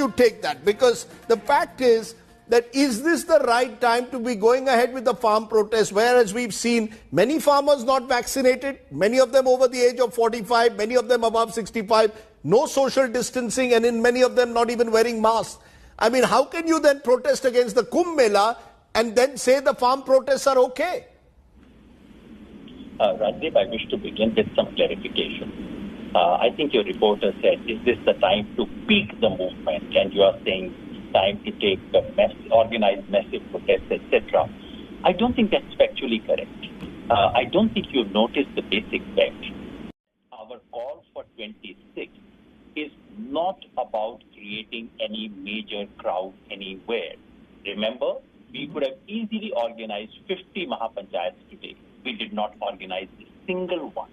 you take that? Because the fact is that is this the right time to be going ahead with the farm protest, whereas we've seen many farmers not vaccinated, many of them over the age of 45, many of them above 65, no social distancing, and in many of them not even wearing masks. I mean, how can you then protest against the Kumbh Mela and then say the farm protests are okay? Rajdeep, I wish to begin with some clarification. I think your reporter said, is this the time to peak the movement? And you are saying time to take organized massive protests, etc. I don't think that's factually correct. I don't think you've noticed the basic fact. Our call for 26 is not about creating any major crowd anywhere. Remember, we could have easily organized 50 Mahapanchayats today. We did not organize a single one.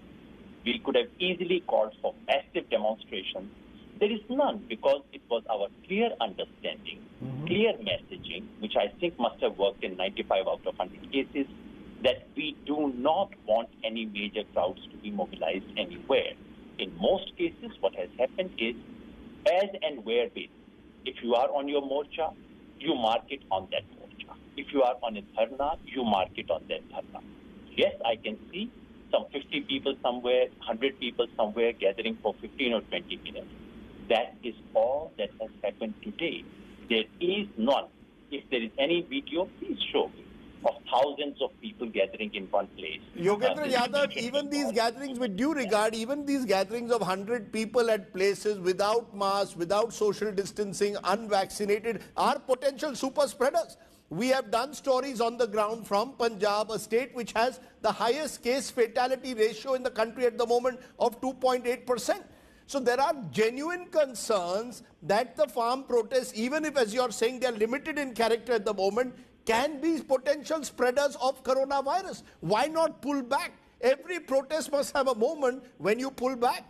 We could have easily called for massive demonstrations. There is none because it was our clear understanding, clear messaging, which I think must have worked in 95 out of 100 cases, that we do not want any major crowds to be mobilized anywhere. In most cases, what has happened is as and where basis. If you are on your morcha, you mark it on that morcha. If you are on a dharna, you mark it on that dharna. Yes, I can see some 50 people somewhere, 100 people somewhere gathering for 15 or 20 minutes. That is all that has happened today. There is none. If there is any video, please show me, of thousands of people gathering in one place. Yogendra Yadav, even these gatherings, with due regard, even these gatherings of 100 people at places without masks, without social distancing, unvaccinated, are potential super spreaders. We have done stories on the ground from Punjab, a state which has the highest case fatality ratio in the country at the moment of 2.8%. So there are genuine concerns that the farm protests, even if, as you're saying, they're limited in character at the moment, can be potential spreaders of coronavirus. Why not pull back? Every protest must have a moment when you pull back.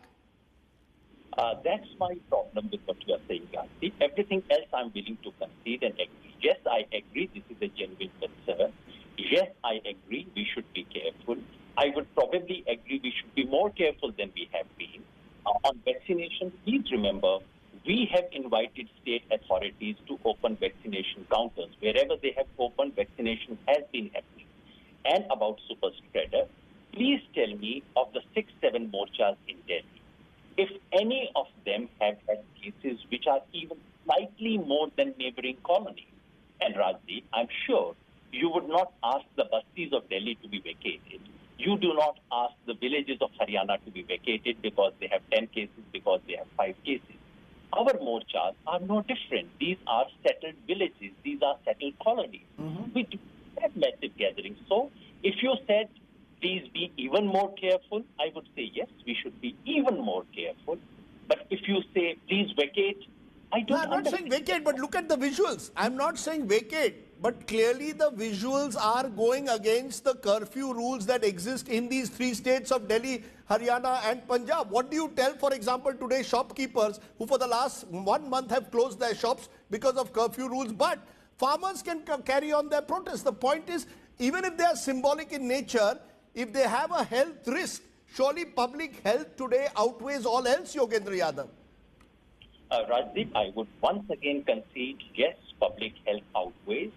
That's my problem with what you are saying, Gandhi. Everything else I'm willing to concede and agree. Yes, I agree this is a genuine concern. Yes, I agree we should be careful. I would probably agree we should be more careful than we have been. On vaccination, please remember, we have invited state authorities to open vaccination counters. Wherever they have opened, vaccination has been happening. And about super spreader, please tell me of the 6-7 morchas in Delhi, if any of them have had cases which are even slightly more than neighboring colonies. And Rajdeep, I'm sure you would not ask the bastis of Delhi to be vacated. You do not ask the villages of Haryana to be vacated because they have 10 cases, because they have 5 cases. Our morchas are no different. These are settled villages. These are settled colonies. We do have massive gatherings. So if you said, please be even more careful, I would say, yes, we should be even more careful. But if you say, please vacate, I'm not saying vacate, but look at the visuals. I'm not saying vacate, but clearly the visuals are going against the curfew rules that exist in these 3 states of Delhi, Haryana and Punjab. What do you tell, for example, today shopkeepers who for the last 1 month have closed their shops because of curfew rules, but farmers can carry on their protest? The point is, even if they are symbolic in nature, if they have a health risk, surely public health today outweighs all else, Yogendra Yadav. Rajdeep, I would once again concede, yes, public health outweighs.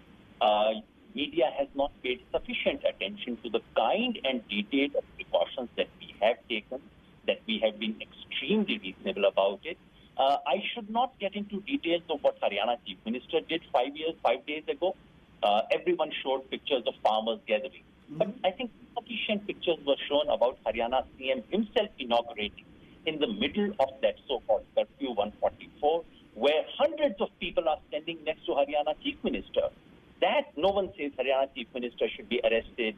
Media has not paid sufficient attention to the kind and detail of precautions that we have taken, that we have been extremely reasonable about it. I should not get into details of what Haryana Chief Minister did 5 days ago. Everyone showed pictures of farmers gathering. But I think sufficient pictures were shown about Haryana CM himself inaugurating in the middle of that so-called curfew 144, where hundreds of people are standing next to Haryana Chief Minister. That no one says Haryana Chief Minister should be arrested,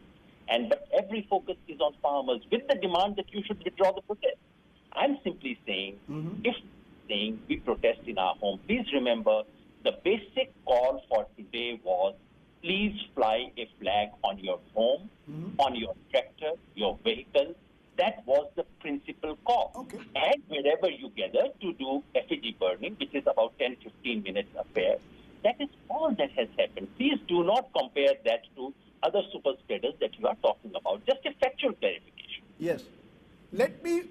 but every focus is on farmers with the demand that you should withdraw the protest. I'm simply saying, if saying we protest in our home, please remember the basic call for today was, please fly a flag on your home, on your tractor, your vehicle. That was the principal call. Okay. And wherever you gather to do effigy burning, which is about 10-15 minutes affair, that is all that has happened. Please do not compare that to other super spreaders that you are talking